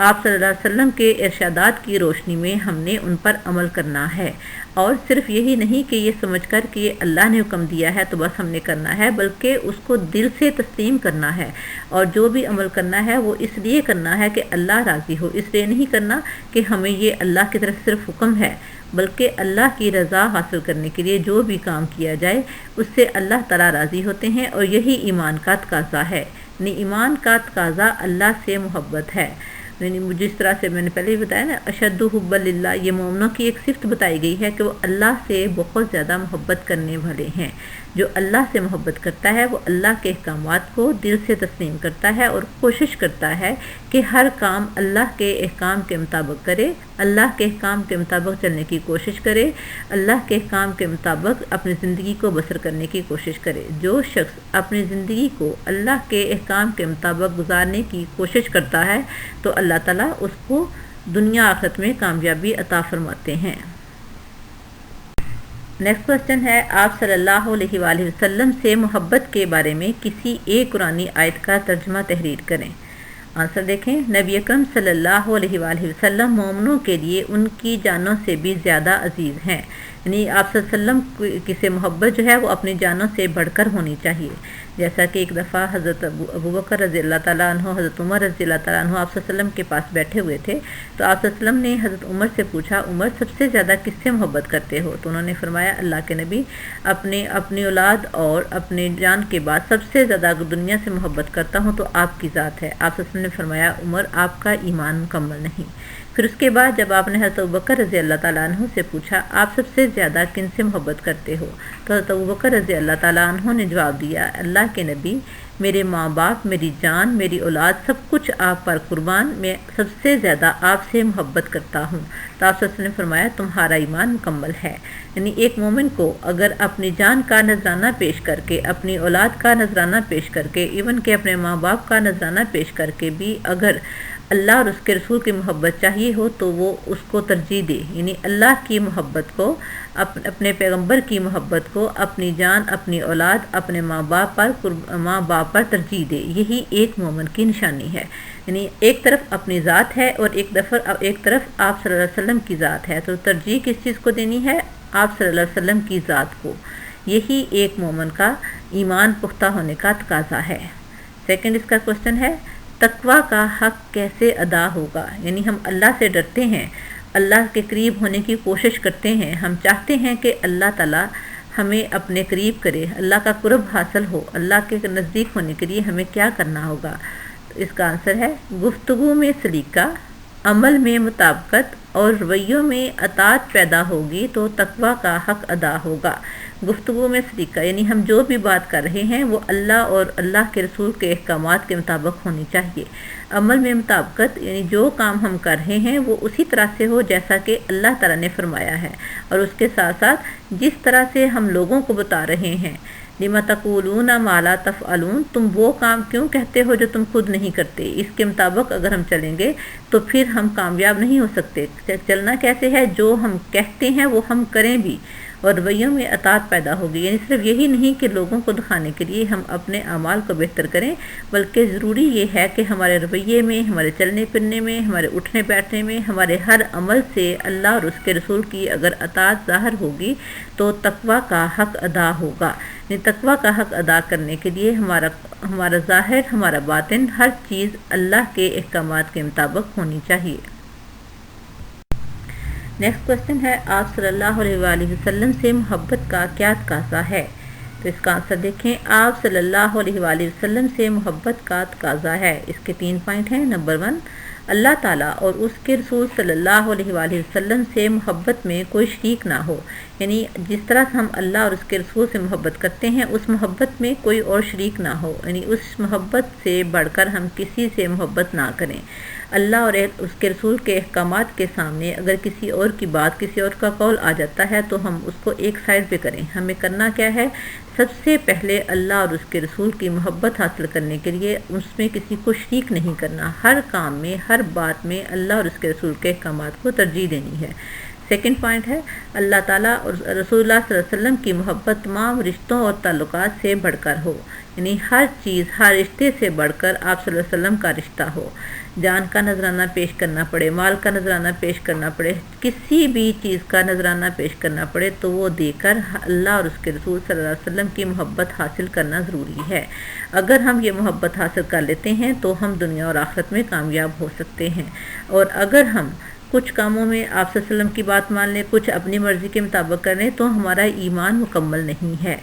آپ صلی اللہ علیہ وسلم کے ارشادات کی روشنی میں ہم نے ان پر عمل کرنا ہے، اور صرف یہی نہیں کہ یہ سمجھ کر کہ یہ اللہ نے حکم دیا ہے تو بس ہم نے کرنا ہے، بلکہ اس کو دل سے تسلیم کرنا ہے، اور جو بھی عمل کرنا ہے وہ اس لیے کرنا ہے کہ اللہ راضی ہو، اس لیے نہیں کرنا کہ ہمیں یہ اللہ کی طرف صرف حکم ہے، بلکہ اللہ کی رضا حاصل کرنے کے لیے جو بھی کام کیا جائے اس سے اللہ تعالیٰ راضی ہوتے ہیں، اور یہی ایمان کا تقاضا ہے۔ یعنی ایمان کا تقاضا اللہ سے محبت ہے۔ یعنی جس طرح سے میں نے پہلے ہی بتایا نا، اشد حب للہ، یہ مومنوں کی ایک صفت بتائی گئی ہے کہ وہ اللہ سے بہت زیادہ محبت کرنے والے ہیں۔ جو اللہ سے محبت کرتا ہے وہ اللہ کے احکامات کو دل سے تسلیم کرتا ہے اور کوشش کرتا ہے کہ ہر کام اللہ کے احکام کے مطابق کرے، اللہ کے احکام کے مطابق چلنے کی کوشش کرے، اللہ کے احکام کے مطابق اپنی زندگی کو بسر کرنے کی کوشش کرے۔ جو شخص اپنی زندگی کو اللہ کے احکام کے مطابق گزارنے کی کوشش کرتا ہے تو اللہ تعالیٰ اس کو دنیا آخرت میں کامیابی عطا فرماتے ہیں۔ نیکسٹ کوسچن ہے، آپ صلی اللہ علیہ وآلہ وسلم سے محبت کے بارے میں کسی ایک قرآنی آیت کا ترجمہ تحریر کریں۔ آنسر دیکھیں، نبی اکرم صلی اللہ علیہ وآلہ وسلم مومنوں کے لیے ان کی جانوں سے بھی زیادہ عزیز ہیں۔ یعنی آپ صلی اللہ علیہ وسلم کی سے محبت جو ہے وہ اپنی جانوں سے بڑھ کر ہونی چاہیے۔ جیسا کہ ایک دفعہ حضرت ابوبکر رضی اللہ تعالیٰ عنہ، حضرت عمر رضی اللہ تعالیٰ عنہ آپ صلی اللہ علیہ وسلم کے پاس بیٹھے ہوئے تھے، تو آپ صلی اللہ علیہ وسلم نے حضرت عمر سے پوچھا، عمر سب سے زیادہ کس سے محبت کرتے ہو؟ تو انہوں نے فرمایا، اللہ کے نبی، اپنی اولاد اور اپنے جان کے بعد سب سے زیادہ اگر دنیا سے محبت کرتا ہوں تو آپ کی ذات ہے۔ آپ صلی اللہ علیہ وسلم نے فرمایا، عمر آپ کا ایمان مکمل نہیں۔ پھر اس کے بعد جب آپ نے حضرت ابوبکر رضی اللہ تعالیٰ عنہ سے پوچھا، آپ سب سے زیادہ کن سے محبت کرتے ہو؟ تو حضرت ابوبکر رضی اللہ تعالیٰ عنہ نے جواب دیا، اللہ کے نبی، میرے ماں باپ، میری جان، میری اولاد، سب کچھ آپ پر قربان، میں سب سے زیادہ آپ سے محبت کرتا ہوں۔ تو آپ صلی اللہ علیہ وسلم نے فرمایا، تمہارا ایمان مکمل ہے۔ یعنی ایک مومن کو اگر اپنی جان کا نذرانہ پیش کر کے، اپنی اولاد کا نذرانہ پیش کر کے، ایون کہ اپنے ماں باپ کا نذرانہ پیش کر کے بھی اگر اللہ اور اس کے رسول کی محبت چاہیے ہو تو وہ اس کو ترجیح دے۔ یعنی اللہ کی محبت کو، اپنے پیغمبر کی محبت کو اپنی جان، اپنی اولاد، اپنے ماں باپ پر ترجیح دے۔ یہی ایک مومن کی نشانی ہے۔ یعنی ایک طرف اپنی ذات ہے اور ایک طرف آپ صلی اللہ علیہ وسلم کی ذات ہے، تو ترجیح کس چیز کو دینی ہے؟ آپ صلی اللہ علیہ وسلم کی ذات کو۔ یہی ایک مومن کا ایمان پختہ ہونے کا تقاضا ہے۔ سیکنڈ اس کا کوسچن ہے، تقوی کا حق کیسے ادا ہوگا؟ یعنی ہم اللہ سے ڈرتے ہیں، اللہ کے قریب ہونے کی کوشش کرتے ہیں، ہم چاہتے ہیں کہ اللہ تعالیٰ ہمیں اپنے قریب کرے، اللہ کا قرب حاصل ہو، اللہ کے نزدیک ہونے کے لیے ہمیں کیا کرنا ہوگا؟ تو اس کا آنسر ہے، گفتگو میں سلیقہ، عمل میں مطابقت اور رویوں میں اطاعت پیدا ہوگی تو تقوی کا حق ادا ہوگا۔ گفتگو میں سلیقہ یعنی ہم جو بھی بات کر رہے ہیں وہ اللہ اور اللہ کے رسول کے احکامات کے مطابق ہونی چاہیے۔ عمل میں مطابقت یعنی جو کام ہم کر رہے ہیں وہ اسی طرح سے ہو جیسا کہ اللہ تعالیٰ نے فرمایا ہے، اور اس کے ساتھ ساتھ جس طرح سے ہم لوگوں کو بتا رہے ہیں، لِمَ تَقُولُونَ مَا لَا تَفْعَلُونَ، تم وہ کام کیوں کہتے ہو جو تم خود نہیں کرتے، اس کے مطابق اگر ہم چلیں گے تو پھر ہم کامیاب نہیں ہو سکتے۔ چلنا کیسے ہے؟ جو ہم کہتے ہیں وہ ہم کریں بھی، اور رویوں میں اطاعت پیدا ہوگی۔ یعنی صرف یہی نہیں کہ لوگوں کو دکھانے کے لیے ہم اپنے اعمال کو بہتر کریں، بلکہ ضروری یہ ہے کہ ہمارے رویے میں، ہمارے چلنے پھرنے میں، ہمارے اٹھنے بیٹھنے میں، ہمارے ہر عمل سے اللہ اور اس کے رسول کی اگر اطاعت ظاہر ہوگی تو تقوی کا حق ادا ہوگا۔ یعنی تقوی کا حق ادا کرنے کے لیے ہمارا ظاہر، ہمارا باطن، ہر چیز اللہ کے احکامات کے مطابق ہونی چاہیے۔ نیکسٹ کوسچن ہے، آپ صلی اللہ علیہ وآلہ وسلم سے محبت کا کیا تقاضا ہے؟ تو اس کا آنسر دیکھیں، آپ صلی اللہ علیہ وآلہ وسلم سے محبت کا تقاضا ہے۔ اس کے 3 پوائنٹ ہیں۔ نمبر 1، اللہ تعالیٰ اور اس کے رسول صلی اللہ علیہ وآلہ وسلم سے محبت میں کوئی شریک نہ ہو۔ یعنی جس طرح ہم اللہ اور اس کے رسول سے محبت کرتے ہیں اس محبت میں کوئی اور شریک نہ ہو، یعنی اس محبت سے بڑھ کر ہم کسی سے محبت نہ کریں۔ اللہ اور اس کے رسول کے احکامات کے سامنے اگر کسی اور کی بات، کسی اور کا قول آ جاتا ہے تو ہم اس کو ایک سائڈ پہ کریں۔ ہمیں کرنا کیا ہے؟ سب سے پہلے اللہ اور اس کے رسول کی محبت حاصل کرنے کے لیے اس میں کسی کو شریک نہیں کرنا، ہر کام میں، ہر بات میں اللہ اور اس کے رسول کے احکامات کو ترجیح دینی ہے۔ سیکنڈ پوائنٹ ہے اللہ تعالیٰ اور رسول اللہ صلی اللہ علیہ وسلم کی محبت تمام رشتوں اور تعلقات سے بڑھ کر ہو، یعنی ہر چیز، ہر رشتے سے بڑھ کر آپ صلی اللہ علیہ وسلم کا رشتہ ہو۔ جان کا نذرانہ پیش کرنا پڑے، مال کا نذرانہ پیش کرنا پڑے، کسی بھی چیز کا نذرانہ پیش کرنا پڑے تو وہ دے کر اللہ اور اس کے رسول صلی اللہ علیہ وسلم کی محبت حاصل کرنا ضروری ہے۔ اگر ہم یہ محبت حاصل کر لیتے ہیں تو ہم دنیا اور آخرت میں کامیاب ہو سکتے ہیں، اور اگر ہم کچھ کاموں میں آپ صلی اللہ علیہ وسلم کی بات مان لیں، کچھ اپنی مرضی کے مطابق کر لیں تو ہمارا ایمان مکمل نہیں ہے۔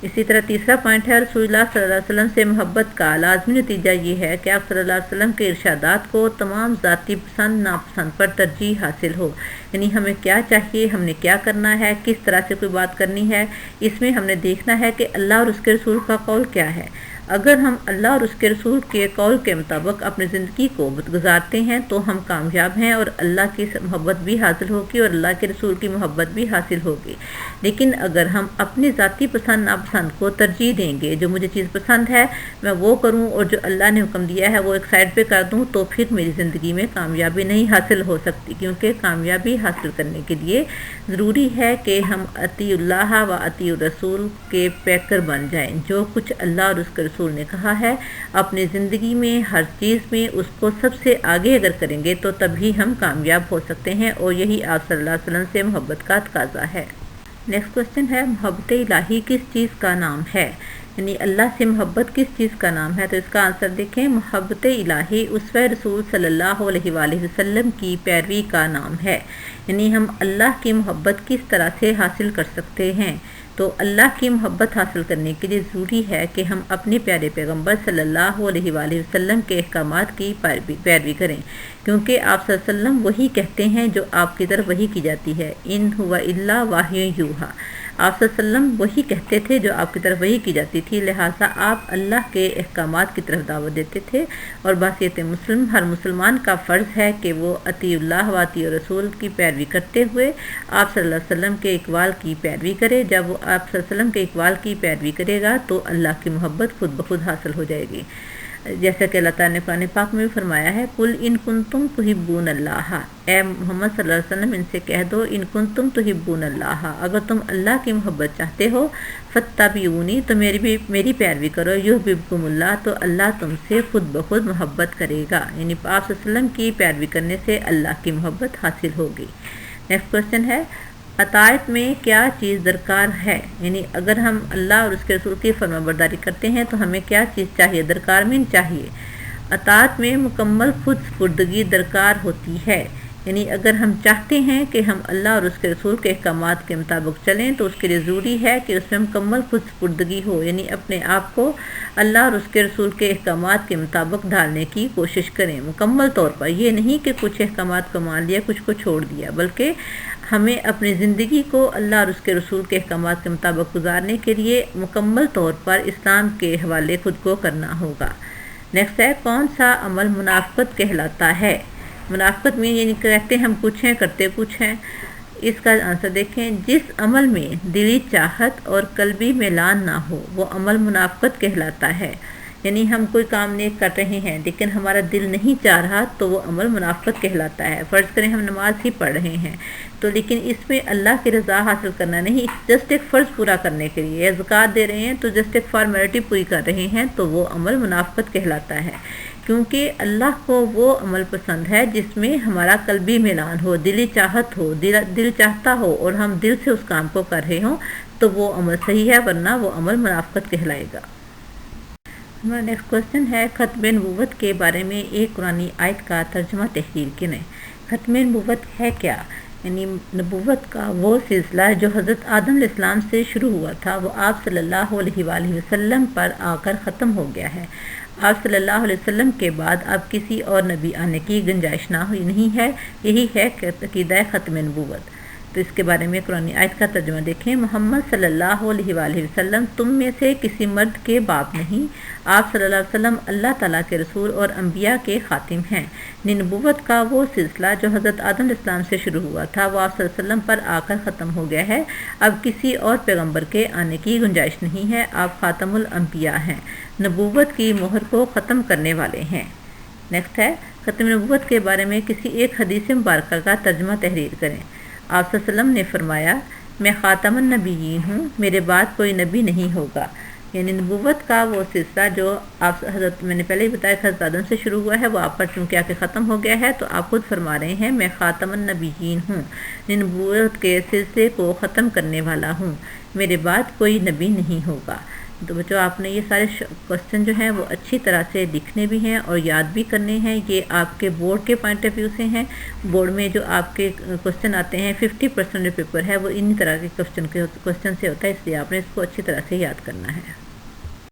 اسی طرح تیسرا پوائنٹ ہے رسول اللہ صلی اللہ علیہ وسلم سے محبت کا لازمی نتیجہ یہ ہے کہ آپ صلی اللہ علیہ وسلم کے ارشادات کو تمام ذاتی پسند ناپسند پر ترجیح حاصل ہو، یعنی ہمیں کیا چاہیے، ہم نے کیا کرنا ہے، کس طرح سے کوئی بات کرنی ہے، اس میں ہم نے دیکھنا ہے کہ اللہ اور اس کے رسول کا قول کیا ہے۔ اگر ہم اللہ اور اس کے رسول کے قول کے مطابق اپنی زندگی کو گزارتے ہیں تو ہم کامیاب ہیں، اور اللہ کی محبت بھی حاصل ہوگی اور اللہ کے رسول کی محبت بھی حاصل ہوگی۔ لیکن اگر ہم اپنی ذاتی پسند ناپسند کو ترجیح دیں گے، جو مجھے چیز پسند ہے میں وہ کروں اور جو اللہ نے حکم دیا ہے وہ ایک سائڈ پہ کر دوں، تو پھر میری زندگی میں کامیابی نہیں حاصل ہو سکتی، کیونکہ کامیابی حاصل کرنے کے لیے ضروری ہے کہ ہم اطیع اللہ و اطیع الرسول کے پیکر بن جائیں۔ جو کچھ اللہ اور اس کے رسول نے کہا ہے اپنی زندگی میں ہر چیز میں اس کو سب سے آگے اگر کریں گے تو تبھی ہم کامیاب ہو سکتے ہیں، اور یہی آپ صلی اللہ علیہ وسلم سے محبت کا تقاضا ہے۔ نیکسٹ کوسچن ہے محبت الہی کس چیز کا نام ہے، یعنی اللہ سے محبت کس چیز کا نام ہے؟ تو اس کا آنسر دیکھیں، محبت الہی اسوہ رسول صلی اللہ علیہ وآلہ وسلم کی پیروی کا نام ہے، یعنی ہم اللہ کی محبت کس طرح سے حاصل کر سکتے ہیں۔ تو اللہ کی محبت حاصل کرنے کے لیے ضروری ہے کہ ہم اپنے پیارے پیغمبر صلی اللہ علیہ وآلہ وسلم کے احکامات کی پیروی کریں، کیونکہ آپ صلی اللہ علیہ وسلم وہی کہتے ہیں جو آپ کی طرف وحی کی جاتی ہے، ان هو الا وحی یوحی۔ آپ صلی اللہ علیہ وسلم وہی کہتے تھے جو آپ کی طرف وحی کی جاتی تھی، لہٰذا آپ اللہ کے احکامات کی طرف دعوت دیتے تھے، اور بحیثیت مسلم ہر مسلمان کا فرض ہے کہ وہ اطیع اللہ و اطیع رسول کی پیروی کرتے ہوئے آپ صلی اللہ علیہ وسلم کے اقوال کی پیروی کرے۔ جب وہ آپ صلی اللہ علیہ وسلم کے اقوال کی پیروی کرے گا تو اللہ کی محبت خود بخود حاصل ہو جائے گی، جیسا کہ اللہ تعالیٰ نے قرآن پاک میں بھی فرمایا ہے، قل ان کنتم تحبون اللہ، اے محمد صلی اللہ علیہ وسلم ان سے کہہ دو، ان کنتم تحبون اللہ، اگر تم اللہ کی محبت چاہتے ہو، فاتبعونی تو میری پیروی کرو، یحببکم اللہ تو اللہ تم سے خود بخود محبت کرے گا، یعنی آپ صلی اللہ علیہ وسلم کی پیروی کرنے سے اللہ کی محبت حاصل ہوگی۔ نیکسٹ کوسچن ہے اطاعت میں کیا چیز درکار ہے، یعنی اگر ہم اللہ اور اس کے رسول کی فرما برداری کرتے ہیں تو ہمیں کیا چیز چاہیے، درکار میں چاہیے۔ اطاعت میں مکمل خود سپردگی درکار ہوتی ہے، یعنی اگر ہم چاہتے ہیں کہ ہم اللہ اور اس کے رسول کے احکامات کے مطابق چلیں تو اس کے لیے ضروری ہے کہ اس میں مکمل خود سپردگی ہو، یعنی اپنے آپ کو اللہ اور اس کے رسول کے احکامات کے مطابق ڈھالنے کی کوشش کریں مکمل طور پر۔ یہ نہیں کہ کچھ احکامات کو مان لیا کچھ کو چھوڑ دیا، بلکہ ہمیں اپنی زندگی کو اللہ اور اس کے رسول کے احکامات کے مطابق گزارنے کے لیے مکمل طور پر اسلام کے حوالے خود کو کرنا ہوگا۔ نیکسٹ ہے کون سا عمل منافقت کہلاتا ہے؟ منافقت میں یعنی کہتے ہم کچھ ہیں کرتے کچھ ہیں، اس کا آنسر دیکھیں، جس عمل میں دلی چاہت اور قلبی میلان نہ ہو وہ عمل منافقت کہلاتا ہے، یعنی ہم کوئی کام نیک کر رہے ہیں لیکن ہمارا دل نہیں چاہ رہا تو وہ عمل منافقت کہلاتا ہے۔ فرض کریں ہم نماز ہی پڑھ رہے ہیں تو لیکن اس میں اللہ کی رضا حاصل کرنا نہیں، جسٹ ایک فرض پورا کرنے کے لیے، زکوٰۃ دے رہے ہیں تو جسٹ ایک فارمیلٹی پوری کر رہے ہیں، تو وہ عمل منافقت کہلاتا ہے، کیونکہ اللہ کو وہ عمل پسند ہے جس میں ہمارا قلبی میلان ہو، دلی چاہت ہو، دل چاہتا ہو اور ہم دل سے اس کام کو کر رہے ہوں تو وہ عمل صحیح ہے، ورنہ وہ عمل منافقت کہلائے گا۔ ہمارا نیکسٹ کوسچن ہے ختم نبوت کے بارے میں ایک قرآنی آیت کا ترجمہ تحریر کریں۔ ختم نبوت ہے کیا؟ یعنی نبوت کا وہ سلسلہ جو حضرت آدم علیہ السلام سے شروع ہوا تھا وہ آپ صلی اللہ علیہ وآلہ وسلم پر آ کر ختم ہو گیا ہے۔ آپ صلی اللہ علیہ وسلم کے بعد اب کسی اور نبی آنے کی گنجائش نہیں ہے، یہی ہے عقیدہ ختم نبوت۔ تو اس کے بارے میں قرآن آیت کا ترجمہ دیکھیں، محمد صلی اللہ علیہ وآلہ وسلم تم میں سے کسی مرد کے باپ نہیں، آپ صلی اللہ علیہ وسلم اللہ تعالیٰ کے رسول اور انبیاء کے خاتم ہیں۔ نبوت کا وہ سلسلہ جو حضرت آدم علیہ السلام سے شروع ہوا تھا وہ آپ صلی اللہ علیہ وسلم پر آ کر ختم ہو گیا ہے، اب کسی اور پیغمبر کے آنے کی گنجائش نہیں ہے، آپ خاتم الانبیاء ہیں، نبوت کی مہر کو ختم کرنے والے ہیں۔ نیکسٹ ہے ختم نبوت کے بارے میں کسی ایک حدیث مبارکہ کا ترجمہ تحریر کریں۔ آپ صلی اللہ علیہ وسلم نے فرمایا میں خاتم النبیین ہوں، میرے بعد کوئی نبی نہیں ہوگا۔ یعنی نبوت کا وہ سلسلہ جو آپ حضرت میں نے پہلے ہی بتایا کہ حضرت آدم سے شروع ہوا ہے، وہ آپ پر چونکہ آ کے ختم ہو گیا ہے، تو آپ خود فرما رہے ہیں میں خاتم النبیین ہوں، نبوت کے سلسلے کو ختم کرنے والا ہوں، میرے بعد کوئی نبی نہیں ہوگا۔ تو بچوں آپ نے یہ سارے کوسچن جو ہیں وہ اچھی طرح سے لکھنے بھی ہیں اور یاد بھی کرنے ہیں۔ یہ آپ کے بورڈ کے پوائنٹ آف ویو سے ہیں، بورڈ میں جو آپ کے کوسچن آتے ہیں 50% جو پیپر ہے وہ انہی طرح کے کوسچن سے ہوتا ہے، اس لیے آپ نے اس کو اچھی طرح سے یاد کرنا ہے۔